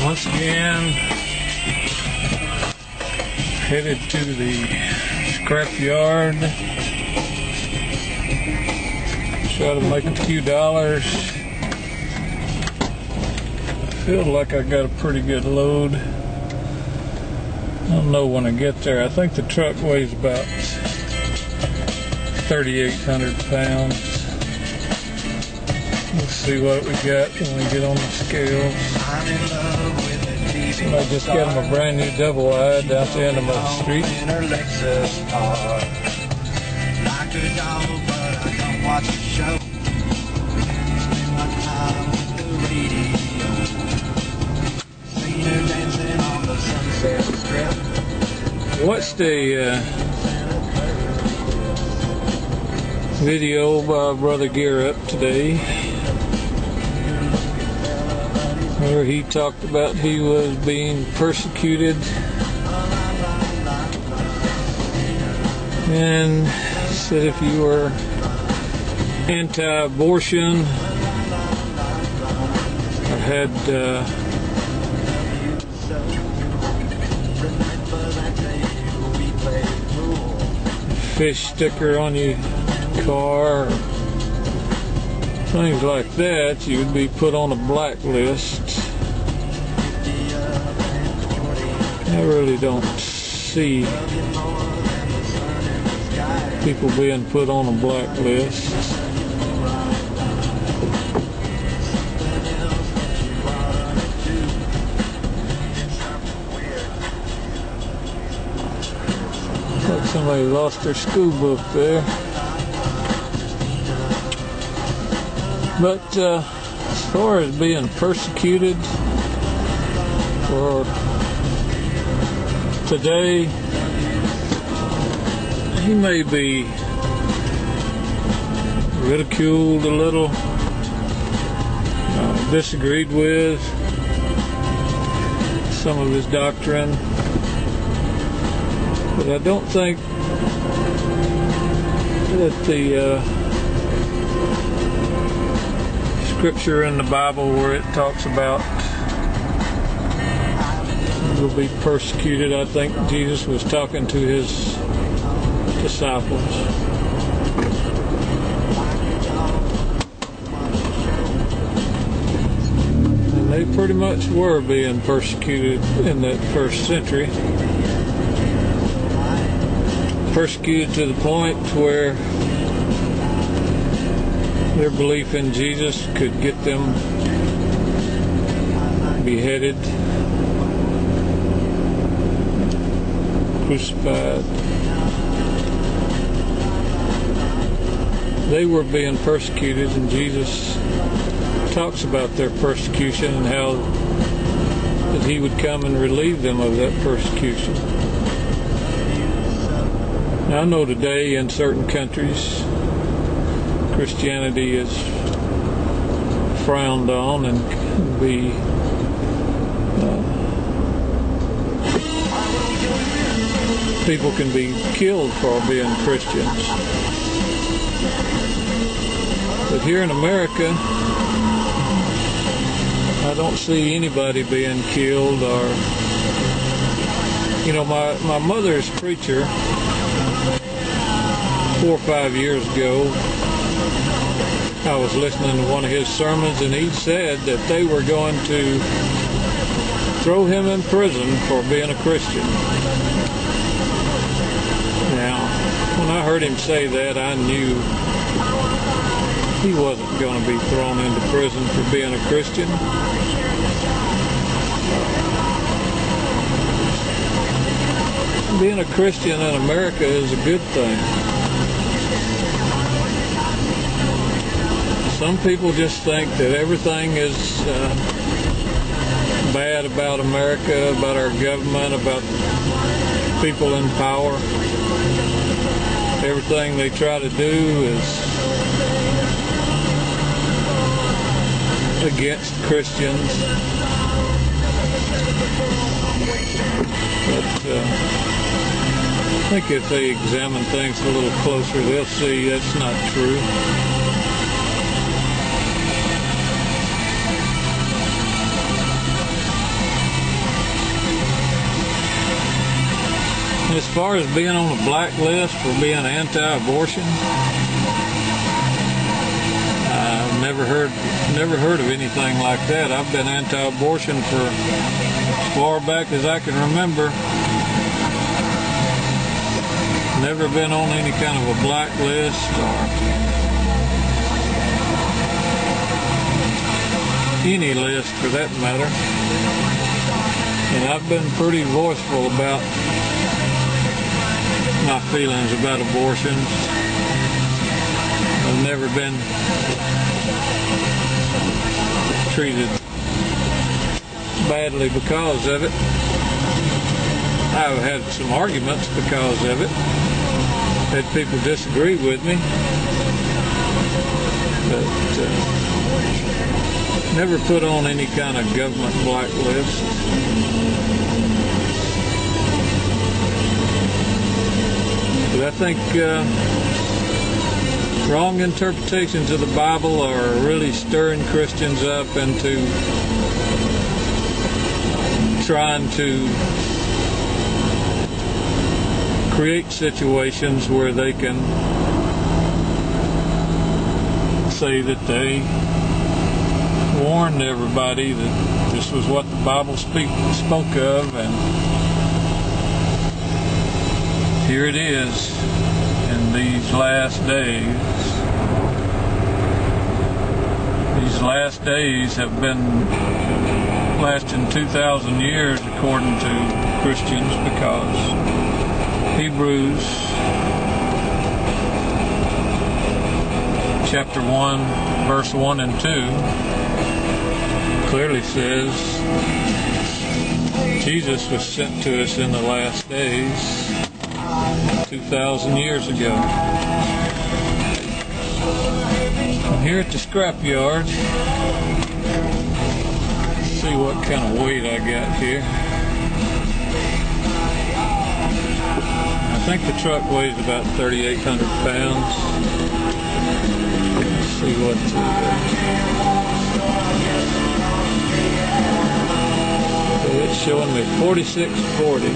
Once again, headed to the scrap yard. Try to make a few dollars. Feel like I got a pretty good load. I don't know when I get there. I think the truck weighs about 3,800 pounds. Let's see what we got when we get on the scales. I just got him a brand new double wide down the end of my street. Watched a video by Brother Youre today, where he talked about he was being persecuted and said if you were anti-abortion or had fish sticker on your car or things like that, you would be put on a blacklist. I really don't see people being put on a blacklist. Looks like somebody lost their school book there. But as far as being persecuted for today, he may be ridiculed a little, disagreed with some of his doctrine, but I don't think that the scripture in the Bible where it talks about will be persecuted, I think Jesus was talking to his disciples. And they pretty much were being persecuted in that first century. Persecuted to the point where their belief in Jesus could get them beheaded, crucified. They were being persecuted, and Jesus talks about their persecution and how that he would come and relieve them of that persecution. Now, I know today in certain countries Christianity is frowned on and can be people can be killed for being Christians. But here in America, I don't see anybody being killed or, my mother's preacher 4 or 5 years ago, I was listening to one of his sermons, and he said that they were going to throw him in prison for being a Christian. Now, when I heard him say that, I knew he wasn't going to be thrown into prison for being a Christian. Being a Christian in America is a good thing. Some people just think that everything is bad about America, about our government, about people in power. Everything they try to do is against Christians. But I think if they examine things a little closer, they'll see that's not true. As far as being on a blacklist for being anti-abortion, I've never heard of anything like that. I've been anti-abortion for as far back as I can remember. Never been on any kind of a blacklist or any list for that matter. And I've been pretty voiceful about my feelings about abortions. I've never been treated badly because of it. I've had some arguments because of it. Had people disagree with me, but never put on any kind of government blacklist. But I think wrong interpretations of the Bible are really stirring Christians up into trying to create situations where they can say that they warned everybody that this was what the Bible spoke of, and here it is in these last days. These last days have been lasting 2,000 years according to Christians, because Hebrews chapter 1 verse 1 and 2 clearly says Jesus was sent to us in the last days 2,000 years ago. I'm here at the scrapyard. See what kind of weight I got here. I think the truck weighs about 3,800 pounds. Let's see what so it's showing me 4640.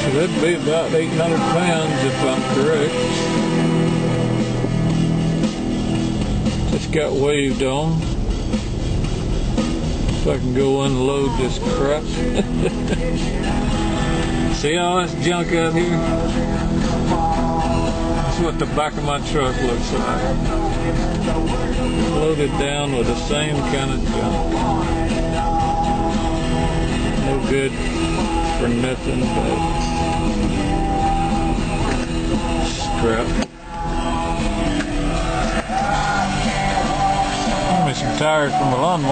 So that'd be about 800 pounds if I'm correct. Just got waved on. If I can go unload this crap. See all this junk out here? That's what the back of my truck looks like. Loaded down with the same kind of junk. No good for nothing but scrap. Give me some tires from a lawnmower.